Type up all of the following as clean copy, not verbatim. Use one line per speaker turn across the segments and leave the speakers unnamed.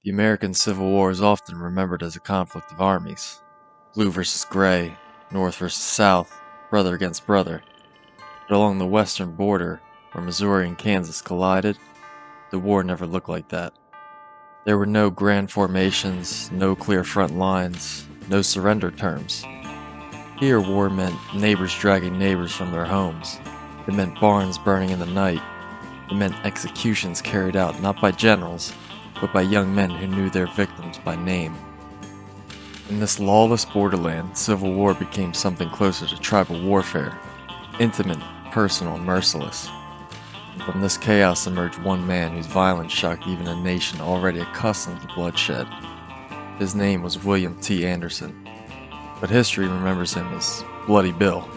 The American Civil War is often remembered as a conflict of armies. Blue versus gray, North versus South, brother against brother. But along the western border, where Missouri and Kansas collided, the war never looked like that. There were no grand formations, no clear front lines, no surrender terms. Here, war meant neighbors dragging neighbors from their homes. It meant barns burning in the night. It meant executions carried out not by generals, but by young men who knew their victims by name. In this lawless borderland, civil war became something closer to tribal warfare, intimate, personal, and merciless. And from this chaos emerged one man whose violence shocked even a nation already accustomed to bloodshed. His name was William T. Anderson, but history remembers him as Bloody Bill.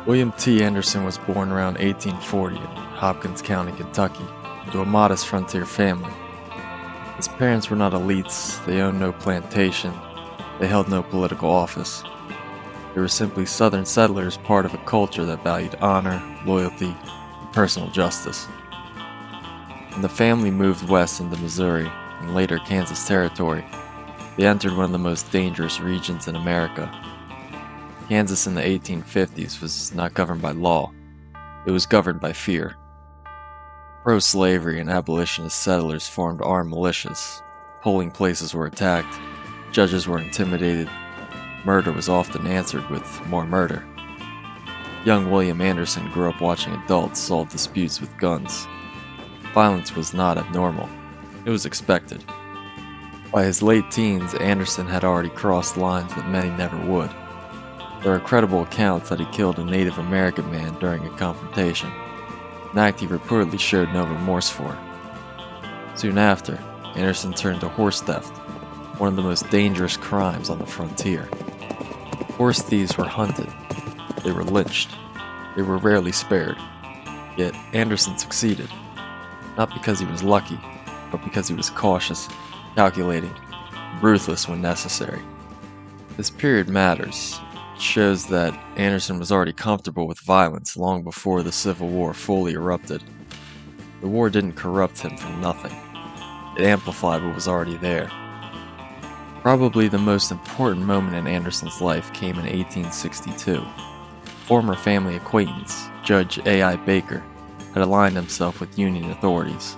William T. Anderson was born around 1840 in Hopkins County, Kentucky, into a modest frontier family. His parents were not elites, they owned no plantation, they held no political office. They were simply Southern settlers, part of a culture that valued honor, loyalty, and personal justice. When the family moved west into Missouri and later Kansas Territory, they entered one of the most dangerous regions in America. Kansas in the 1850s was not governed by law, it was governed by fear. Pro-slavery and abolitionist settlers formed armed militias. Polling places were attacked, judges were intimidated, murder was often answered with more murder. Young William Anderson grew up watching adults solve disputes with guns. Violence was not abnormal, it was expected. By his late teens, Anderson had already crossed lines that many never would. There are credible accounts that he killed a Native American man during a confrontation, an act he reportedly showed no remorse for. Soon after, Anderson turned to horse theft, one of the most dangerous crimes on the frontier. Horse thieves were hunted, they were lynched, they were rarely spared. Yet Anderson succeeded, not because he was lucky, but because he was cautious, calculating, ruthless when necessary. This period matters. It shows that Anderson was already comfortable with violence long before the Civil War fully erupted. The war didn't corrupt him from nothing. It amplified what was already there. Probably the most important moment in Anderson's life came in 1862. Former family acquaintance, Judge A.I. Baker, had aligned himself with Union authorities.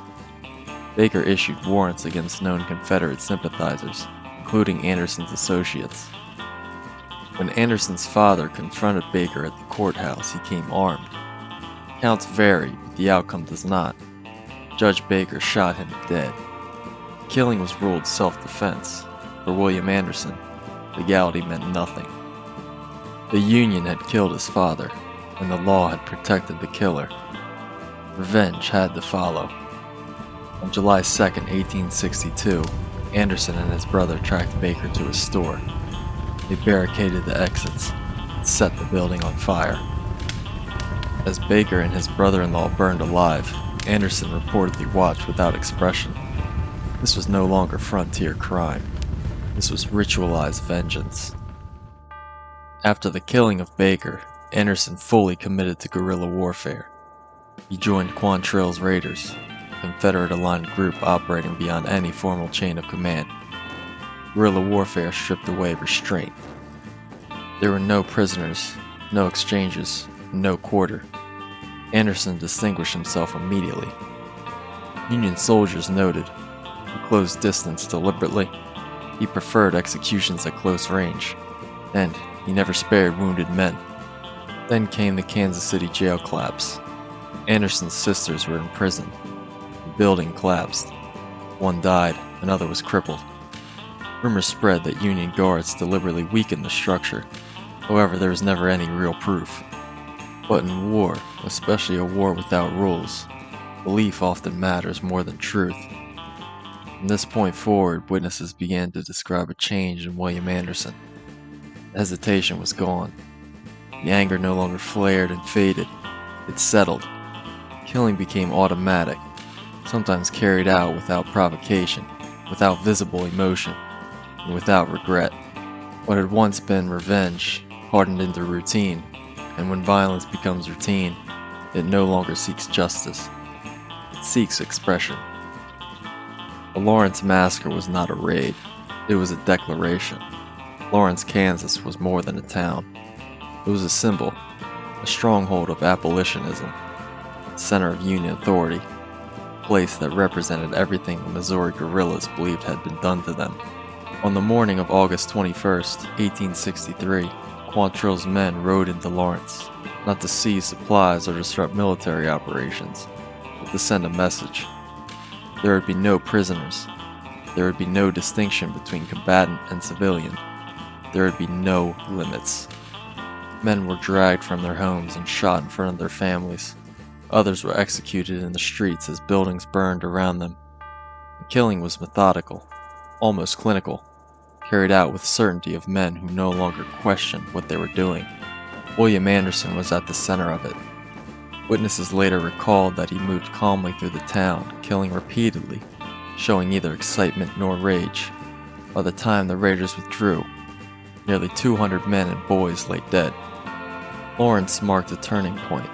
Baker issued warrants against known Confederate sympathizers, including Anderson's associates. When Anderson's father confronted Baker at the courthouse, he came armed. Counts vary, but the outcome does not. Judge Baker shot him dead. Killing was ruled self-defense. For William Anderson, legality meant nothing. The Union had killed his father, and the law had protected the killer. Revenge had to follow. On July 2, 1862, Anderson and his brother tracked Baker to his store. They barricaded the exits and set the building on fire. As Baker and his brother-in-law burned alive, Anderson reportedly watched without expression. This was no longer frontier crime. This was ritualized vengeance. After the killing of Baker, Anderson fully committed to guerrilla warfare. He joined Quantrill's Raiders, a Confederate-aligned group operating beyond any formal chain of command. Guerrilla warfare stripped away restraint. There were no prisoners, no exchanges, no quarter. Anderson distinguished himself immediately. Union soldiers noted he closed distance deliberately. He preferred executions at close range, and he never spared wounded men. Then came the Kansas City jail collapse. Anderson's sisters were in prison. The building collapsed. One died, another was crippled. Rumors spread that Union guards deliberately weakened the structure. However, there was never any real proof. But in war, especially a war without rules, belief often matters more than truth. From this point forward, witnesses began to describe a change in William Anderson. The hesitation was gone. The anger no longer flared and faded. It settled. Killing became automatic, sometimes carried out without provocation, without visible emotion, and without regret. What had once been revenge hardened into routine, and when violence becomes routine, it no longer seeks justice. It seeks expression. The Lawrence massacre was not a raid, it was a declaration. Lawrence, Kansas was more than a town. It was a symbol, a stronghold of abolitionism, center of Union authority, a place that represented everything the Missouri guerrillas believed had been done to them. On the morning of August 21st, 1863, Quantrill's men rode into Lawrence, not to seize supplies or disrupt military operations, but to send a message. There would be no prisoners. There would be no distinction between combatant and civilian. There would be no limits. Men were dragged from their homes and shot in front of their families. Others were executed in the streets as buildings burned around them. The killing was methodical, almost clinical, carried out with certainty of men who no longer questioned what they were doing. William Anderson was at the center of it. Witnesses later recalled that he moved calmly through the town, killing repeatedly, showing neither excitement nor rage. By the time the raiders withdrew, nearly 200 men and boys lay dead. Lawrence marked a turning point,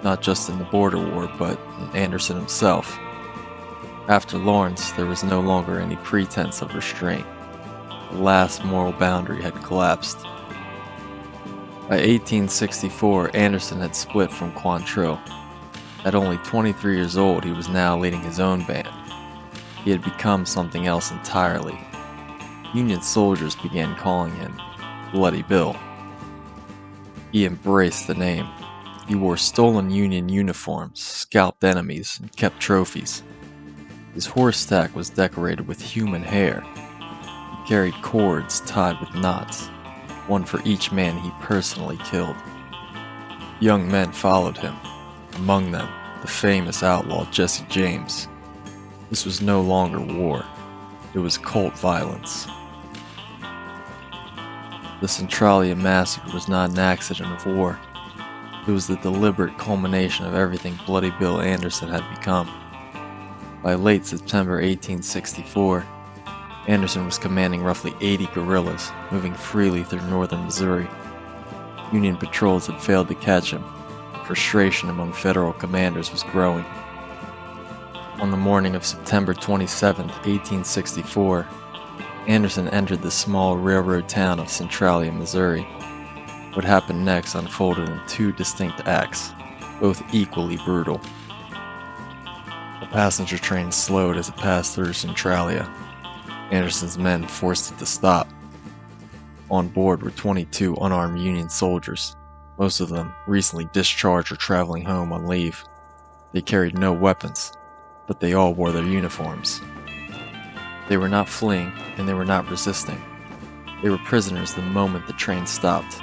not just in the border war, but in Anderson himself. After Lawrence, there was no longer any pretense of restraint. The last moral boundary had collapsed. By 1864, Anderson had split from Quantrill. At only 23 years old, he was now leading his own band. He had become something else entirely. Union soldiers began calling him Bloody Bill. He embraced the name. He wore stolen Union uniforms, scalped enemies, and kept trophies. His horse stack was decorated with human hair. He carried cords tied with knots, one for each man he personally killed. Young men followed him, among them the famous outlaw Jesse James. This was no longer war, it was cult violence. The Centralia massacre was not an accident of war. It was the deliberate culmination of everything Bloody Bill Anderson had become. By late September 1864, Anderson was commanding roughly 80 guerrillas, moving freely through northern Missouri. Union patrols had failed to catch him. Frustration among Federal commanders was growing. On the morning of September 27, 1864, Anderson entered the small railroad town of Centralia, Missouri. What happened next unfolded in two distinct acts, both equally brutal. A passenger train slowed as it passed through Centralia. Anderson's men forced it to stop. On board were 22 unarmed Union soldiers, most of them recently discharged or traveling home on leave. They carried no weapons, but they all wore their uniforms. They were not fleeing, and they were not resisting. They were prisoners the moment the train stopped.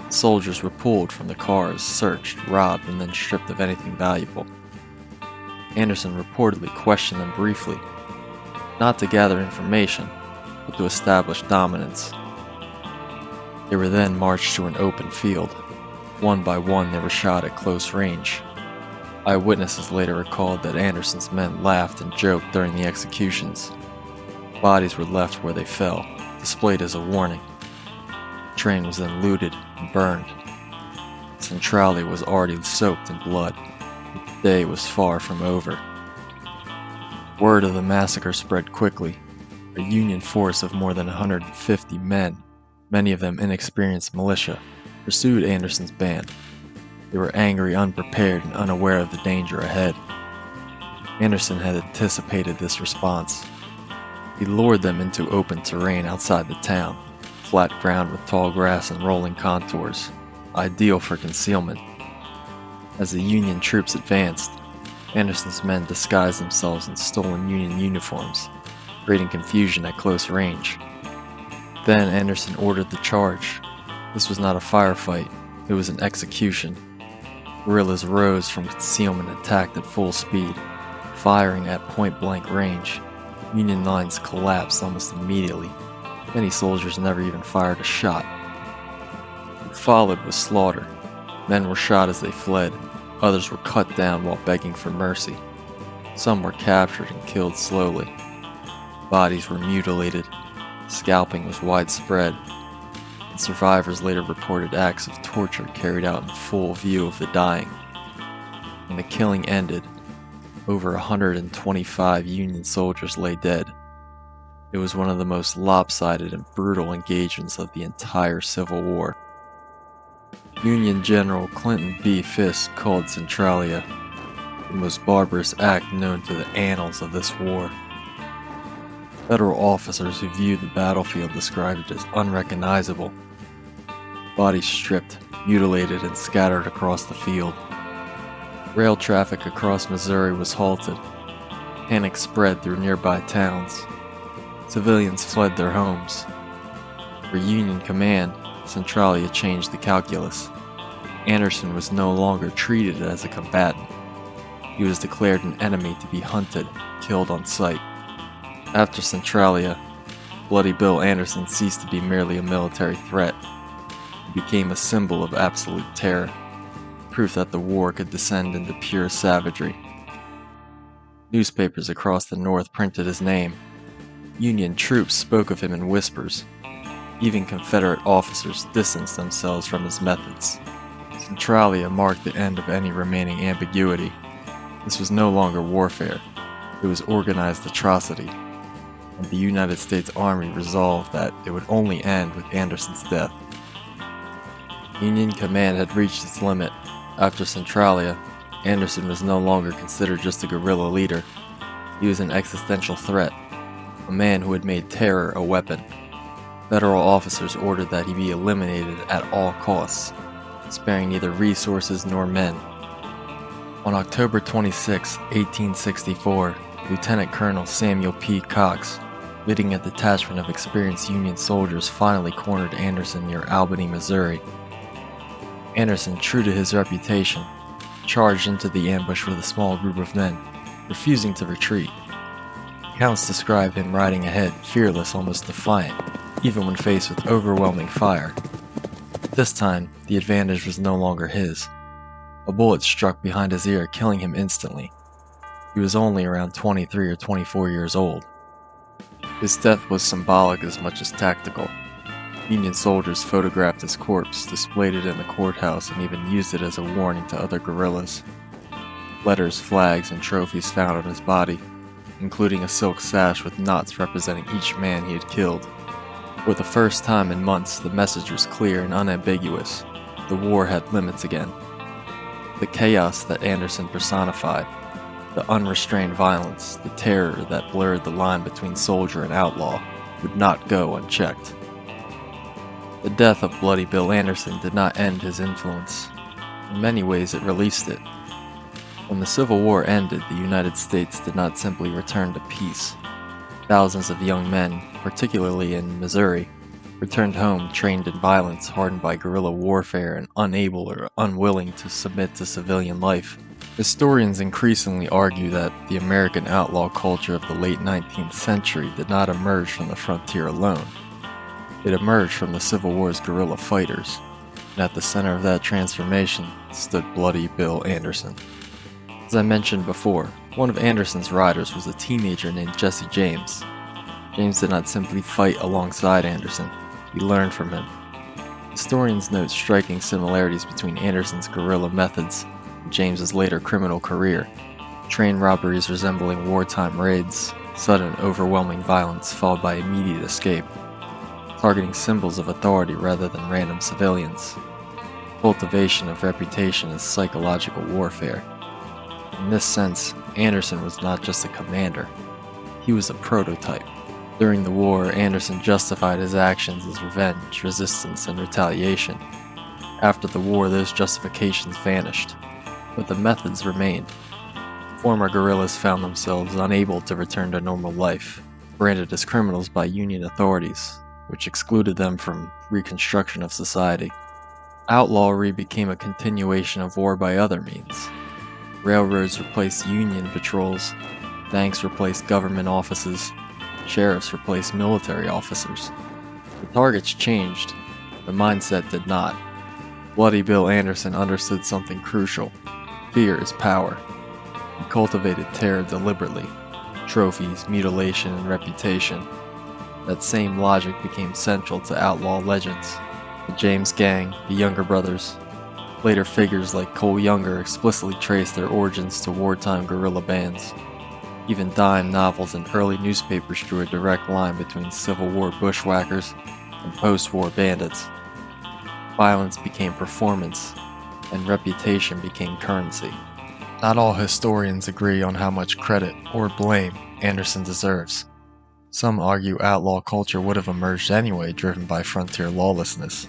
Soldiers were pulled from the cars, searched, robbed, and then stripped of anything valuable. Anderson reportedly questioned them briefly, not to gather information, but to establish dominance. They were then marched to an open field. One by one, they were shot at close range. Eyewitnesses later recalled that Anderson's men laughed and joked during the executions. Bodies were left where they fell, displayed as a warning. The train was then looted and burned. Centralia was already soaked in blood. The day was far from over. Word of the massacre spread quickly. A Union force of more than 150 men, many of them inexperienced militia, pursued Anderson's band. They were angry, unprepared, and unaware of the danger ahead. Anderson had anticipated this response. He lured them into open terrain outside the town, flat ground with tall grass and rolling contours, ideal for concealment. As the Union troops advanced, Anderson's men disguised themselves in stolen Union uniforms, creating confusion at close range. Then Anderson ordered the charge. This was not a firefight, it was an execution. Guerrillas rose from concealment and attacked at full speed, firing at point-blank range. Union lines collapsed almost immediately. Many soldiers never even fired a shot. What followed was slaughter. Men were shot as they fled. Others were cut down while begging for mercy. Some were captured and killed slowly. Bodies were mutilated. Scalping was widespread. And survivors later reported acts of torture carried out in full view of the dying. When the killing ended, over 125 Union soldiers lay dead. It was one of the most lopsided and brutal engagements of the entire Civil War. Union General Clinton B. Fisk called Centralia the most barbarous act known to the annals of this war. Federal officers who viewed the battlefield described it as unrecognizable. Bodies stripped, mutilated, and scattered across the field. Rail traffic across Missouri was halted. Panic spread through nearby towns. Civilians fled their homes. For Union command, Centralia changed the calculus. Anderson was no longer treated as a combatant. He was declared an enemy to be hunted, killed on sight. After Centralia, Bloody Bill Anderson ceased to be merely a military threat. He became a symbol of absolute terror, proof that the war could descend into pure savagery. Newspapers across the North printed his name. Union troops spoke of him in whispers. Even Confederate officers distanced themselves from his methods. Centralia marked the end of any remaining ambiguity. This was no longer warfare. It was organized atrocity. And the United States Army resolved that it would only end with Anderson's death. Union command had reached its limit. After Centralia, Anderson was no longer considered just a guerrilla leader. He was an existential threat, a man who had made terror a weapon. Federal officers ordered that he be eliminated at all costs, sparing neither resources nor men. On October 26, 1864, Lieutenant Colonel Samuel P. Cox, leading a detachment of experienced Union soldiers, finally cornered Anderson near Albany, Missouri. Anderson, true to his reputation, charged into the ambush with a small group of men, refusing to retreat. Accounts describe him riding ahead, fearless, almost defiant, even when faced with overwhelming fire. This time, the advantage was no longer his. A bullet struck behind his ear, killing him instantly. He was only around 23 or 24 years old. His death was symbolic as much as tactical. Union soldiers photographed his corpse, displayed it in the courthouse, and even used it as a warning to other guerrillas. Letters, flags, and trophies found on his body, including a silk sash with knots representing each man he had killed. For the first time in months, the message was clear and unambiguous. The war had limits again. The chaos that Anderson personified, the unrestrained violence, the terror that blurred the line between soldier and outlaw, would not go unchecked. The death of Bloody Bill Anderson did not end his influence. In many ways, it released it. When the Civil War ended, the United States did not simply return to peace. Thousands of young men, particularly in Missouri, returned home trained in violence, hardened by guerrilla warfare, and unable or unwilling to submit to civilian life. Historians increasingly argue that the American outlaw culture of the late 19th century did not emerge from the frontier alone. It emerged from the Civil War's guerrilla fighters, and at the center of that transformation stood Bloody Bill Anderson. As I mentioned before, one of Anderson's riders was a teenager named Jesse James. James did not simply fight alongside Anderson, he learned from him. Historians note striking similarities between Anderson's guerrilla methods and James's later criminal career. Train robberies resembling wartime raids, sudden overwhelming violence followed by immediate escape, targeting symbols of authority rather than random civilians. Cultivation of reputation as psychological warfare. In this sense, Anderson was not just a commander, he was a prototype. During the war, Anderson justified his actions as revenge, resistance, and retaliation. After the war, those justifications vanished, but the methods remained. Former guerrillas found themselves unable to return to normal life, branded as criminals by Union authorities, which excluded them from reconstruction of society. Outlawry became a continuation of war by other means. Railroads replaced Union patrols, banks replaced government offices, sheriffs replaced military officers. The targets changed, the mindset did not. Bloody Bill Anderson understood something crucial. Fear is power. He cultivated terror deliberately. Trophies, mutilation, and reputation. That same logic became central to outlaw legends. The James Gang, the Younger Brothers, Later figures like Cole Younger explicitly trace their origins to wartime guerrilla bands. Even dime novels and early newspapers drew a direct line between Civil War bushwhackers and post-war bandits. Violence became performance, and reputation became currency. Not all historians agree on how much credit or blame Anderson deserves. Some argue outlaw culture would have emerged anyway, driven by frontier lawlessness.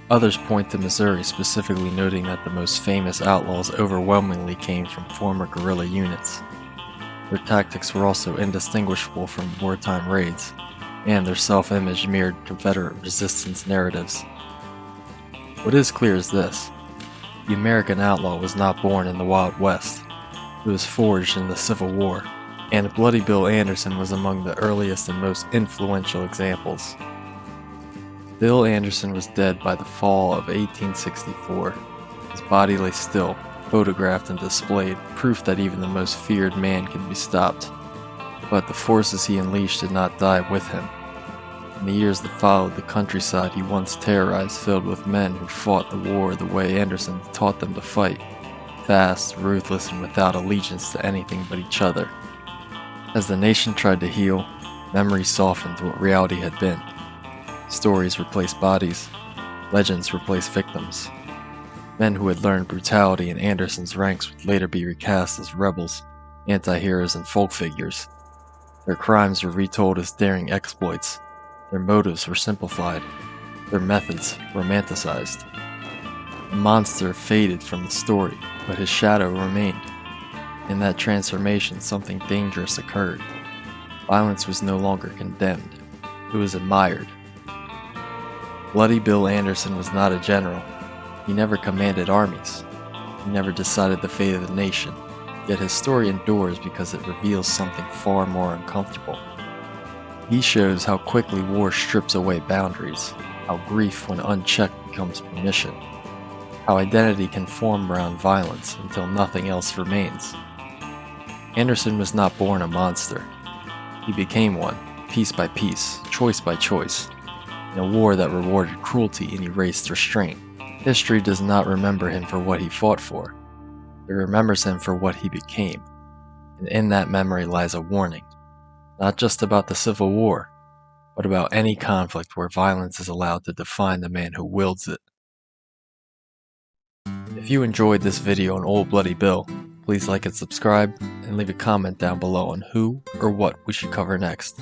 Others point to Missouri, specifically noting that the most famous outlaws overwhelmingly came from former guerrilla units. Their tactics were also indistinguishable from wartime raids, and their self-image mirrored Confederate resistance narratives. What is clear is this: the American outlaw was not born in the Wild West. It was forged in the Civil War, and Bloody Bill Anderson was among the earliest and most influential examples. Bill Anderson was dead by the fall of 1864. His body lay still, photographed and displayed, proof that even the most feared man can be stopped. But the forces he unleashed did not die with him. In the years that followed, the countryside he once terrorized filled with men who fought the war the way Anderson taught them to fight, fast, ruthless, and without allegiance to anything but each other. As the nation tried to heal, memory softened what reality had been. Stories replaced bodies, legends replaced victims. Men who had learned brutality in Anderson's ranks would later be recast as rebels, anti-heroes, and folk figures. Their crimes were retold as daring exploits. Their motives were simplified, their methods romanticized. The monster faded from the story, but his shadow remained. In that transformation, something dangerous occurred. Violence was no longer condemned, it was admired. Bloody Bill Anderson was not a general. He never commanded armies. He never decided the fate of the nation. Yet his story endures because it reveals something far more uncomfortable. He shows how quickly war strips away boundaries, how grief when unchecked becomes permission, how identity can form around violence until nothing else remains. Anderson was not born a monster. He became one, piece by piece, choice by choice, in a war that rewarded cruelty and erased restraint. History does not remember him for what he fought for. It remembers him for what he became, and in that memory lies a warning, not just about the Civil War, but about any conflict where violence is allowed to define the man who wields it. If you enjoyed this video on Old Bloody Bill, please like and subscribe, and leave a comment down below on who or what we should cover next.